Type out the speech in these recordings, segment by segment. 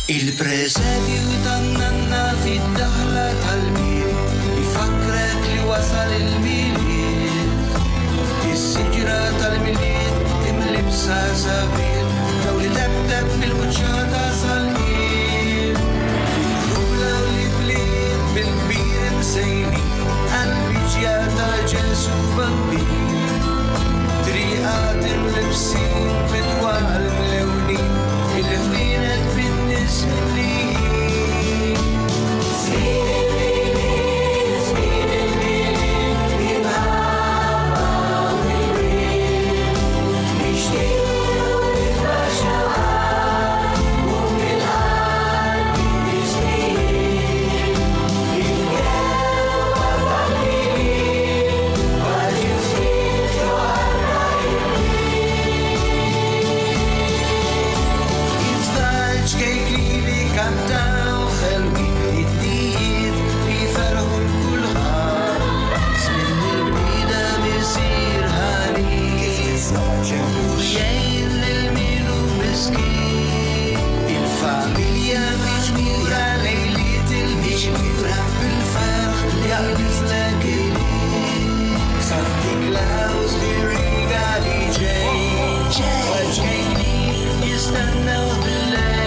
Il-presedju tan-nanna fid-daħla tal-mil ifakrek li wasal il-miliet. Is-siġra tal-miliet imlibsa sabir daw li tebteb bil-wuċċata sal-ħin. Fil-rula u li bliet bil-kbir imsejni għal-biġja ta' ġelsu bambin. Triqat imlibsin fid-dwar imlewnin il-ħwienet fin-nies millin. Żmien il-miliet imħabba u il-wien nixtiequ nifra xewqat u mill-qalb nisbin. Il-kelma tal-miliet kważi ftit ġoħra Kejkili kantaw xelwi id-dijiet li ferħu l-kulħat. Żmien il-bida misir ħaris u jgħin lil-minu miskin. Il-familja miġmura lejliet il-miġmura bil-ferħ li għal-bizlek il-ħin. Saftik laws li rigali ġejn jistennew bil-lejl.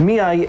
Miegħi